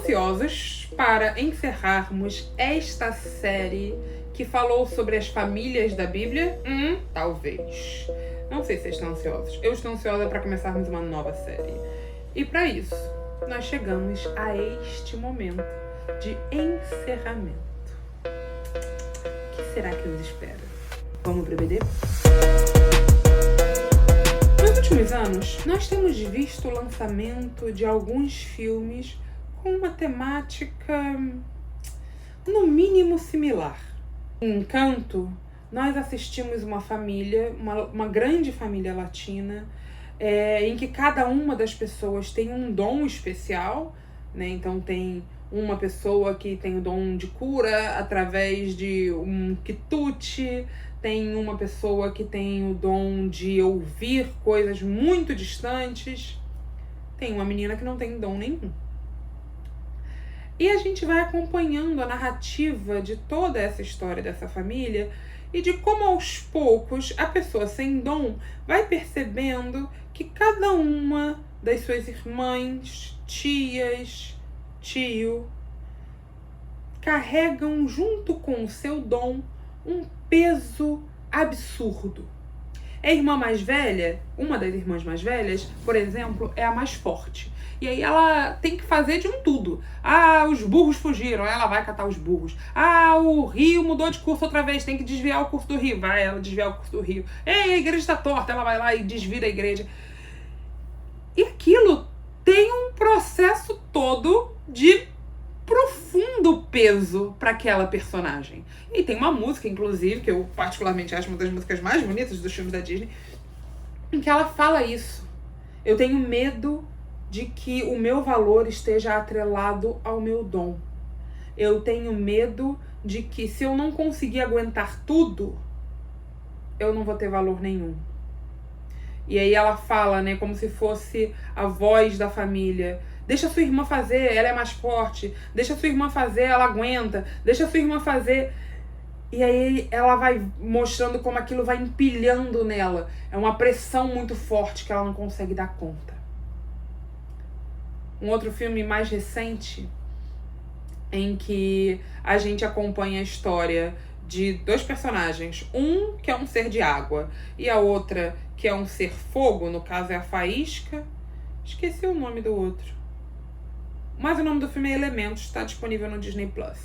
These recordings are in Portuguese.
ansiosos para encerrarmos esta série que falou sobre as famílias da Bíblia? Talvez. Não sei se vocês estão ansiosos. Eu estou ansiosa para começarmos uma nova série. E para isso, nós chegamos a este momento de encerramento. O que será que nos espera? Vamos pro BD? Nos últimos anos, nós temos visto o lançamento de alguns filmes com uma temática, no mínimo, similar. Em Encanto, nós assistimos uma família, uma grande família latina, em que cada uma das pessoas tem um dom especial, né? Então tem uma pessoa que tem o dom de cura através de um quitute, tem uma pessoa que tem o dom de ouvir coisas muito distantes, tem uma menina que não tem dom nenhum. E a gente vai acompanhando a narrativa de toda essa história dessa família e de como aos poucos a pessoa sem dom vai percebendo que cada uma das suas irmãs, tias, tio, carregam junto com o seu dom um peso absurdo. A irmã mais velha, uma das irmãs mais velhas, por exemplo, é a mais forte. E aí ela tem que fazer de um tudo. Os burros fugiram, ela vai catar os burros. O rio mudou de curso outra vez, tem que desviar o curso do rio. Vai ela desviar o curso do rio. A igreja está torta, ela vai lá e desvira a igreja. E aquilo tem um processo todo de profundo peso para aquela personagem. E tem uma música, inclusive, que eu particularmente acho uma das músicas mais bonitas dos filmes da Disney, em que ela fala isso. Eu tenho medo de que o meu valor esteja atrelado ao meu dom. Eu tenho medo de que se eu não conseguir aguentar tudo, eu não vou ter valor nenhum. E aí ela fala, né, como se fosse a voz da família. Deixa sua irmã fazer, ela é mais forte. Deixa sua irmã fazer, ela aguenta. Deixa sua irmã fazer. E aí ela vai mostrando como aquilo vai empilhando nela. É uma pressão muito forte que ela não consegue dar conta. Um outro filme mais recente, em que a gente acompanha a história de dois personagens. Um que é um ser de água e a outra que é um ser fogo, no caso é a Faísca. Esqueci o nome do outro. Mas o nome do filme é Elementos, está disponível no Disney Plus.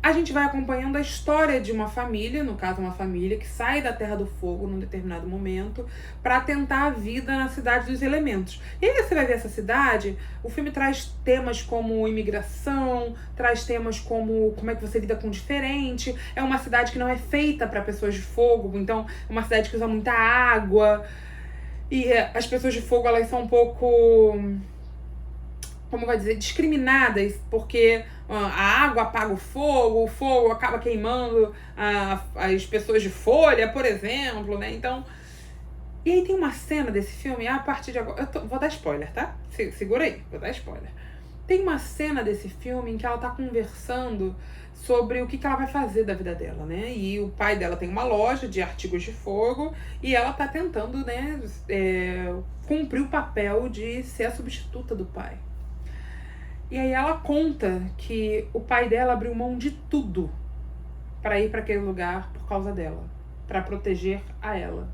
A gente vai acompanhando a história de uma família, no caso uma família que sai da Terra do Fogo num determinado momento para tentar a vida na Cidade dos Elementos. E aí você vai ver essa cidade, o filme traz temas como imigração, traz temas como é que você lida com o diferente. É uma cidade que não é feita para pessoas de fogo, então é uma cidade que usa muita água. E as pessoas de fogo, elas são um pouco, como vai dizer, discriminadas, porque a água apaga o fogo acaba queimando as pessoas de folha, por exemplo, né? Então, e aí tem uma cena desse filme, a partir de agora, vou dar spoiler, tá? Segura aí, vou dar spoiler. Tem uma cena desse filme em que ela tá conversando sobre o que ela vai fazer da vida dela, né? E o pai dela tem uma loja de artigos de fogo e ela tá tentando, né, cumprir o papel de ser a substituta do pai. E aí ela conta que o pai dela abriu mão de tudo para ir para aquele lugar por causa dela, para proteger a ela.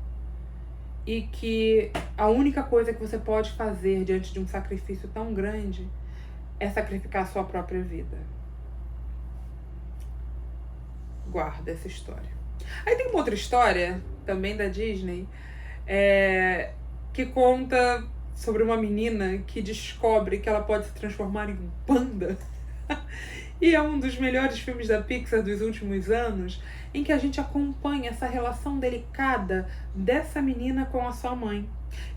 E que a única coisa que você pode fazer diante de um sacrifício tão grande é sacrificar a sua própria vida. Guarda essa história. Aí tem uma outra história, também da Disney, que conta sobre uma menina que descobre que ela pode se transformar em um panda. E é um dos melhores filmes da Pixar dos últimos anos, em que a gente acompanha essa relação delicada dessa menina com a sua mãe.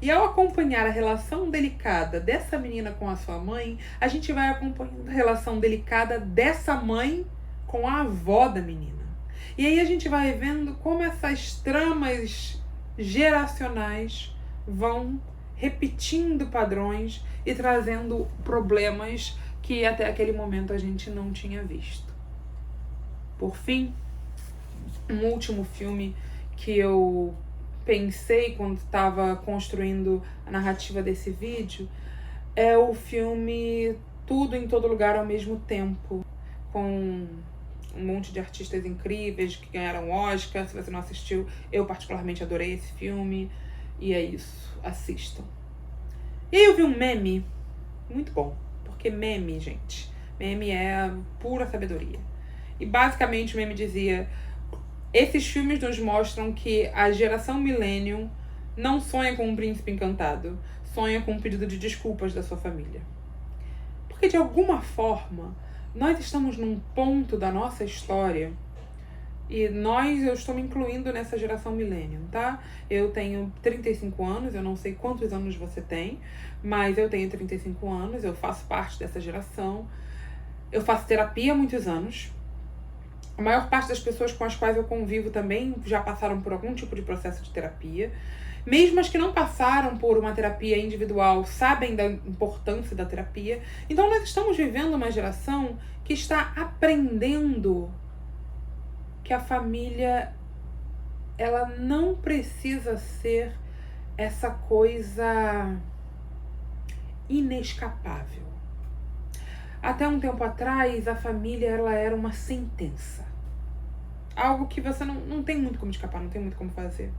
E ao acompanhar a relação delicada dessa menina com a sua mãe, a gente vai acompanhando a relação delicada dessa mãe com a avó da menina. E aí a gente vai vendo como essas tramas geracionais vão repetindo padrões e trazendo problemas que até aquele momento a gente não tinha visto. Por fim, um último filme que eu pensei quando estava construindo a narrativa desse vídeo é o filme Tudo em Todo Lugar ao Mesmo Tempo, com um monte de artistas incríveis que ganharam Oscar. Se você não assistiu, eu particularmente adorei esse filme. E é isso, assistam. E aí eu vi um meme muito bom, porque meme, gente, meme é pura sabedoria. E basicamente o meme dizia: esses filmes nos mostram que a geração millennium não sonha com um príncipe encantado, sonha com um pedido de desculpas da sua família. Porque de alguma forma nós estamos num ponto da nossa história, e eu estou me incluindo nessa geração millennium, tá? Eu tenho 35 anos, eu não sei quantos anos você tem, mas eu tenho 35 anos, eu faço parte dessa geração. Eu faço terapia há muitos anos. A maior parte das pessoas com as quais eu convivo também já passaram por algum tipo de processo de terapia. Mesmo as que não passaram por uma terapia individual sabem da importância da terapia. Então nós estamos vivendo uma geração que está aprendendo que a família, ela não precisa ser essa coisa inescapável. Até um tempo atrás, a família, ela era uma sentença. Algo que você não tem muito como escapar, não tem muito como fazer.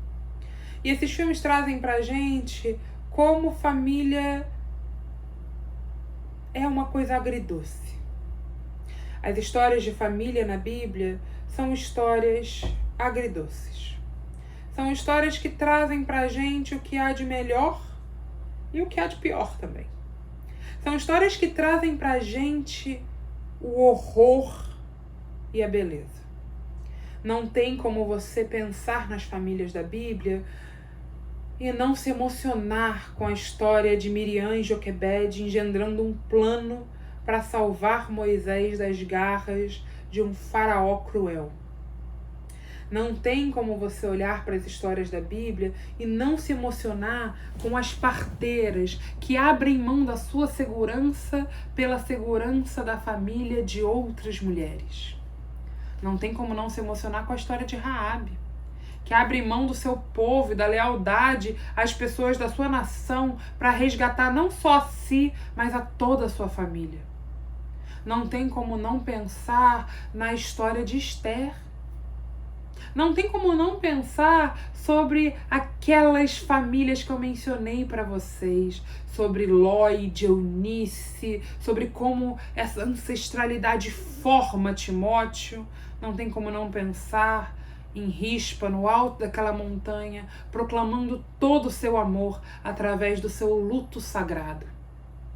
E esses filmes trazem pra gente como família é uma coisa agridoce. As histórias de família na Bíblia são histórias agridoces. São histórias que trazem pra gente o que há de melhor e o que há de pior também. São histórias que trazem pra gente o horror e a beleza. Não tem como você pensar nas famílias da Bíblia e não se emocionar com a história de Miriam e Joquebede engendrando um plano para salvar Moisés das garras de um faraó cruel. Não tem como você olhar para as histórias da Bíblia e não se emocionar com as parteiras que abrem mão da sua segurança pela segurança da família de outras mulheres. Não tem como não se emocionar com a história de Raabe, que abre mão do seu povo e da lealdade às pessoas da sua nação para resgatar não só a si, mas a toda a sua família. Não tem como não pensar na história de Esther. Não tem como não pensar sobre aquelas famílias que eu mencionei para vocês, sobre Lloyd, Eunice, sobre como essa ancestralidade forma Timóteo. Não tem como não pensar em Rispa, no alto daquela montanha, proclamando todo o seu amor através do seu luto sagrado.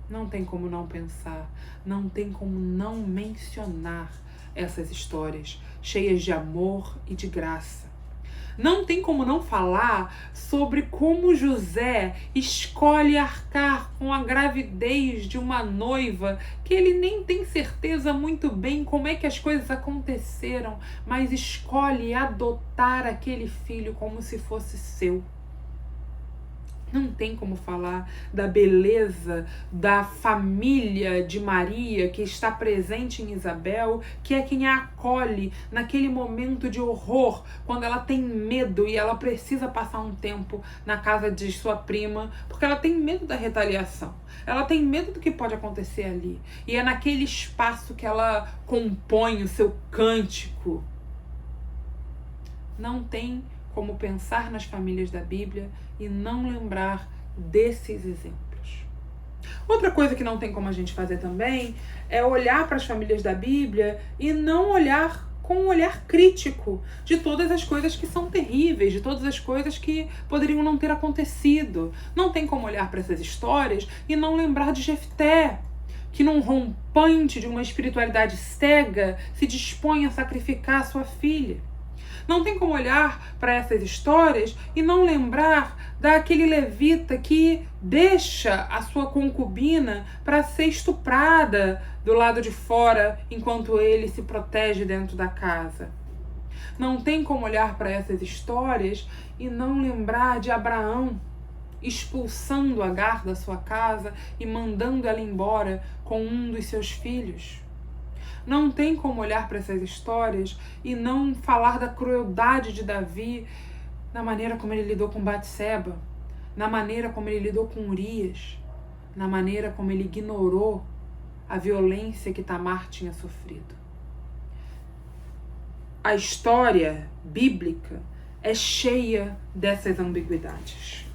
Não tem como não pensar, não tem como não mencionar essas histórias cheias de amor e de graça. Não tem como não falar sobre como José escolhe arcar com a gravidez de uma noiva que ele nem tem certeza muito bem como é que as coisas aconteceram, mas escolhe adotar aquele filho como se fosse seu. Não tem como falar da beleza da família de Maria que está presente em Isabel, que é quem a acolhe naquele momento de horror, quando ela tem medo e ela precisa passar um tempo na casa de sua prima, porque ela tem medo da retaliação. Ela tem medo do que pode acontecer ali. E é naquele espaço que ela compõe o seu cântico. Não tem como pensar nas famílias da Bíblia e não lembrar desses exemplos. Outra coisa que não tem como a gente fazer também é olhar para as famílias da Bíblia e não olhar com um olhar crítico de todas as coisas que são terríveis, de todas as coisas que poderiam não ter acontecido. Não tem como olhar para essas histórias e não lembrar de Jefté, que num rompante de uma espiritualidade cega se dispõe a sacrificar a sua filha. Não tem como olhar para essas histórias e não lembrar daquele levita que deixa a sua concubina para ser estuprada do lado de fora enquanto ele se protege dentro da casa. Não tem como olhar para essas histórias e não lembrar de Abraão expulsando Agar da sua casa e mandando ela embora com um dos seus filhos. Não tem como olhar para essas histórias e não falar da crueldade de Davi, na maneira como ele lidou com Batseba, na maneira como ele lidou com Urias, na maneira como ele ignorou a violência que Tamar tinha sofrido. A história bíblica é cheia dessas ambiguidades.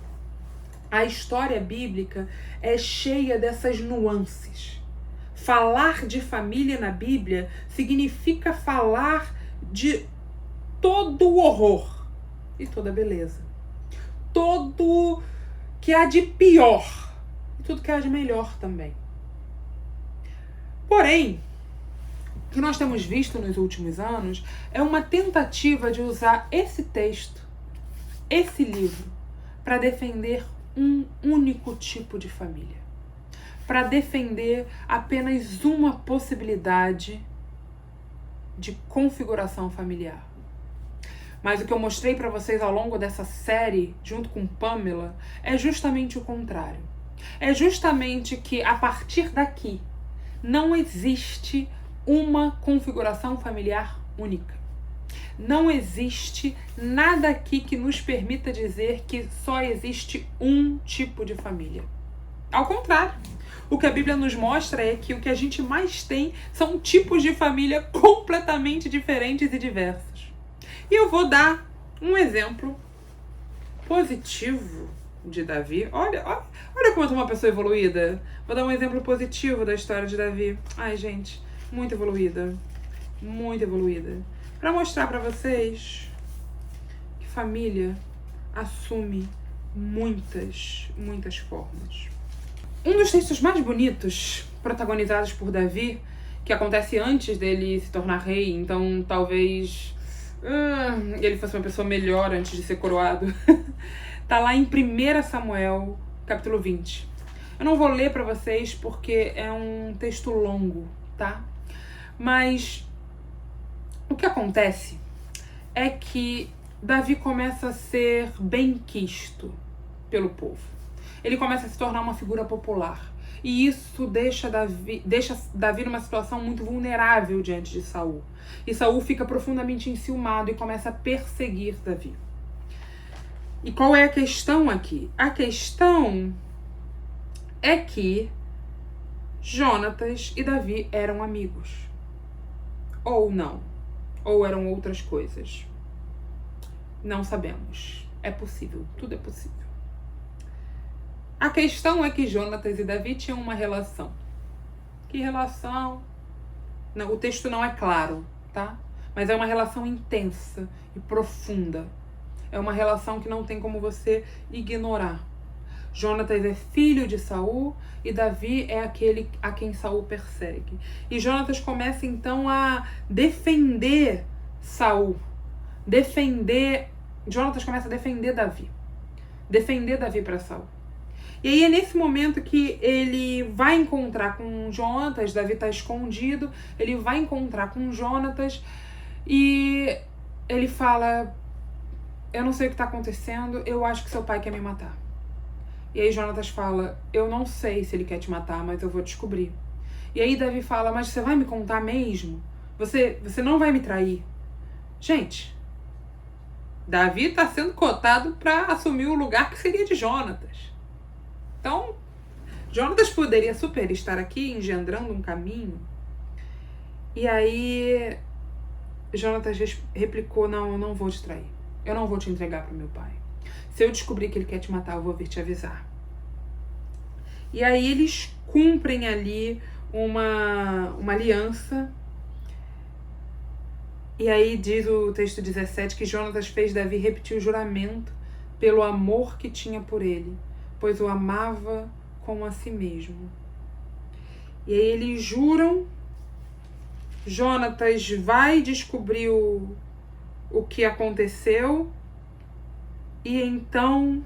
A história bíblica é cheia dessas nuances. Falar de família na Bíblia significa falar de todo o horror e toda a beleza. Todo que há de pior e tudo que há de melhor também. Porém, o que nós temos visto nos últimos anos é uma tentativa de usar esse texto, esse livro, para defender um único tipo de família. Para defender apenas uma possibilidade de configuração familiar. Mas o que eu mostrei para vocês ao longo dessa série, junto com Pamela, é justamente o contrário. É justamente que, a partir daqui, não existe uma configuração familiar única. Não existe nada aqui que nos permita dizer que só existe um tipo de família. Ao contrário, o que a Bíblia nos mostra é que o que a gente mais tem são tipos de família completamente diferentes e diversos. E eu vou dar um exemplo positivo de Davi. Olha como eu sou uma pessoa evoluída. Vou dar um exemplo positivo da história de Davi. Ai, gente, muito evoluída. Muito evoluída. Para mostrar para vocês que família assume muitas formas. Um dos textos mais bonitos protagonizados por Davi, que acontece antes dele se tornar rei, então talvez ele fosse uma pessoa melhor antes de ser coroado, tá lá em 1 Samuel, capítulo 20. Eu não vou ler para vocês porque é um texto longo, tá? Mas o que acontece é que Davi começa a ser benquisto pelo povo. Ele começa a se tornar uma figura popular. E isso deixa Davi numa situação muito vulnerável diante de Saul. E Saul fica profundamente enciumado e começa a perseguir Davi. E qual é a questão aqui? A questão é que Jonatas e Davi eram amigos. Ou não. Ou eram outras coisas. Não sabemos. É possível. Tudo é possível. A questão é que Jonatas e Davi tinham uma relação. Que relação? Não, o texto não é claro, tá? Mas é uma relação intensa e profunda. É uma relação que não tem como você ignorar. Jonatas é filho de Saul e Davi é aquele a quem Saul persegue. E Jonatas começa então a defender Saul. Jonatas começa a defender Davi. Defender Davi para Saul. E aí é nesse momento que ele vai encontrar com Jonatas, Davi está escondido, ele vai encontrar com Jonatas e ele fala: eu não sei o que está acontecendo, eu acho que seu pai quer me matar. E aí Jonatas fala: eu não sei se ele quer te matar, mas eu vou descobrir. E aí Davi fala: mas você vai me contar mesmo? Você não vai me trair? Gente, Davi está sendo cotado para assumir o lugar que seria de Jonatas. Então, Jonatas poderia super estar aqui engendrando um caminho. E aí Jonatas replicou: não, eu não vou te trair. Eu não vou te entregar para o meu pai. Se eu descobrir que ele quer te matar, eu vou vir te avisar. E aí eles cumprem ali uma aliança. E aí diz o texto 17 que Jonatas fez Davi repetir o juramento pelo amor que tinha por ele, pois o amava como a si mesmo. E aí eles juram. Jonatas vai descobrir o que aconteceu. E então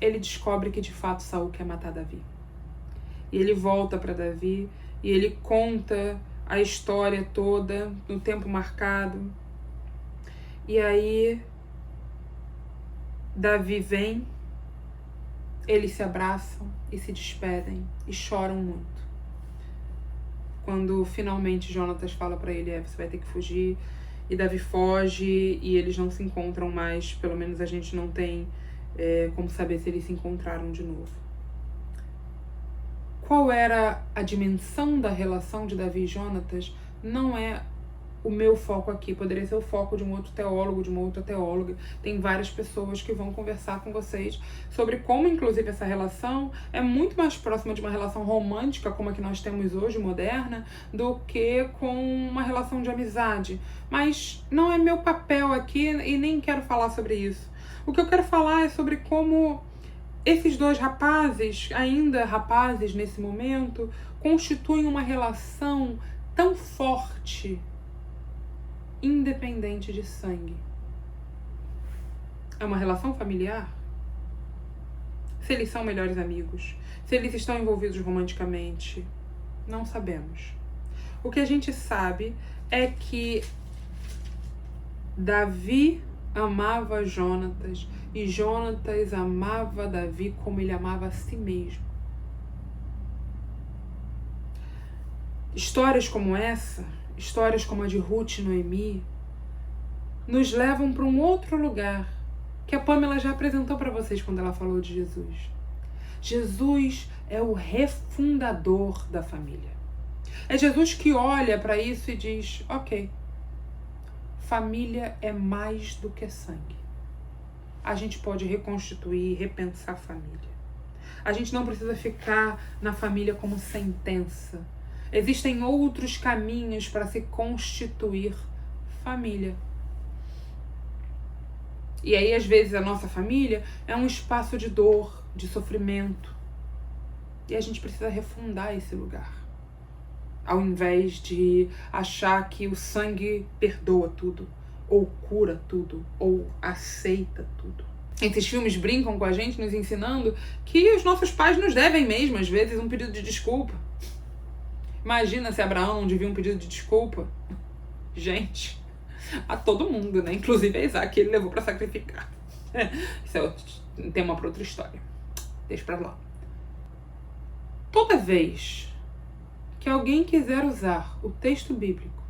ele descobre que de fato Saul quer matar Davi. E ele volta para Davi e ele conta a história toda no tempo marcado. E aí Davi vem, eles se abraçam e se despedem e choram muito. Quando finalmente Jonatas fala para ele: você vai ter que fugir. E Davi foge e eles não se encontram mais. Pelo menos a gente não tem como saber se eles se encontraram de novo. Qual era a dimensão da relação de Davi e Jonatas não é o meu foco aqui, poderia ser o foco de um outro teólogo, de uma outra teóloga. Tem várias pessoas que vão conversar com vocês sobre como, inclusive, essa relação é muito mais próxima de uma relação romântica, como a que nós temos hoje, moderna, do que com uma relação de amizade. Mas não é meu papel aqui e nem quero falar sobre isso. O que eu quero falar é sobre como esses dois rapazes, ainda rapazes nesse momento, constituem uma relação tão forte, independente de sangue. É uma relação familiar? Se eles são melhores amigos? Se eles estão envolvidos romanticamente? Não sabemos. O que a gente sabe é que Davi amava Jonatas e Jonatas amava Davi como ele amava a si mesmo. Histórias como essa, histórias como a de Ruth e Noemi, nos levam para um outro lugar que a Pamela já apresentou para vocês quando ela falou de Jesus. Jesus é o refundador da família. É Jesus que olha para isso e diz: ok, família é mais do que sangue. A gente pode reconstituir, repensar a família. A gente não precisa ficar na família como sentença. Existem outros caminhos para se constituir família. E aí, às vezes, a nossa família é um espaço de dor, de sofrimento. E a gente precisa refundar esse lugar. Ao invés de achar que o sangue perdoa tudo, ou cura tudo, ou aceita tudo. Esses filmes brincam com a gente, nos ensinando que os nossos pais nos devem mesmo, às vezes, um pedido de desculpa. Imagina se Abraão não devia um pedido de desculpa. Gente, a todo mundo, né? Inclusive a Isaac, que ele levou para sacrificar. Isso é um tema para outra história. Deixa pra lá. Toda vez que alguém quiser usar o texto bíblico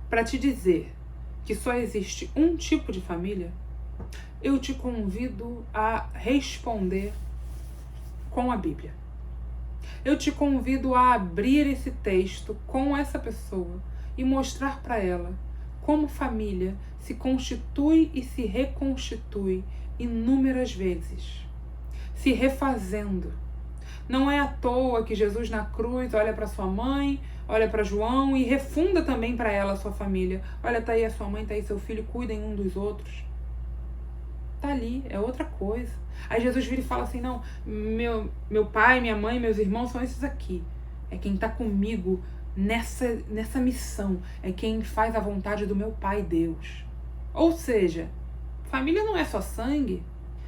para te dizer que só existe um tipo de família, eu te convido a responder com a Bíblia. Eu te convido a abrir esse texto com essa pessoa e mostrar para ela como família se constitui e se reconstitui inúmeras vezes, se refazendo. Não é à toa que Jesus na cruz olha para sua mãe, olha para João e refunda também para ela a sua família. Olha, tá aí a sua mãe, tá aí seu filho, cuidem um dos outros. Tá ali, é outra coisa. Aí Jesus vira e fala assim: não, meu pai, minha mãe, meus irmãos são esses aqui. É quem tá comigo nessa missão. É quem faz a vontade do meu Pai Deus. Ou seja, família não é só sangue,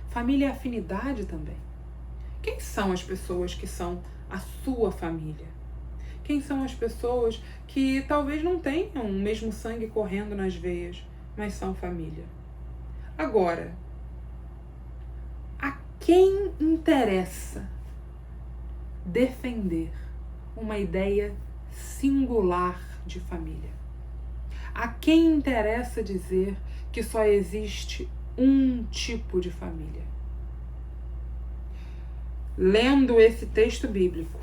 família é afinidade também. Quem são as pessoas que são a sua família? Quem são as pessoas que talvez não tenham o mesmo sangue correndo nas veias, mas são família? Agora, a quem interessa defender uma ideia singular de família? A quem interessa dizer que só existe um tipo de família? Lendo esse texto bíblico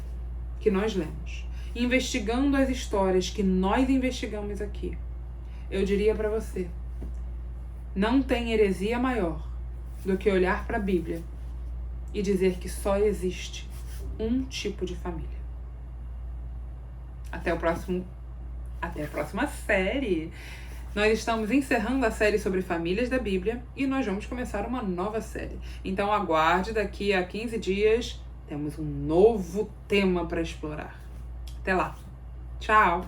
que nós lemos, investigando as histórias que nós investigamos aqui, eu diria para você: não tem heresia maior do que olhar para a Bíblia e dizer que só existe um tipo de família. Até a próxima série. Nós estamos encerrando a série sobre famílias da Bíblia e nós vamos começar uma nova série. Então aguarde, daqui a 15 dias temos um novo tema para explorar. Até lá. Tchau!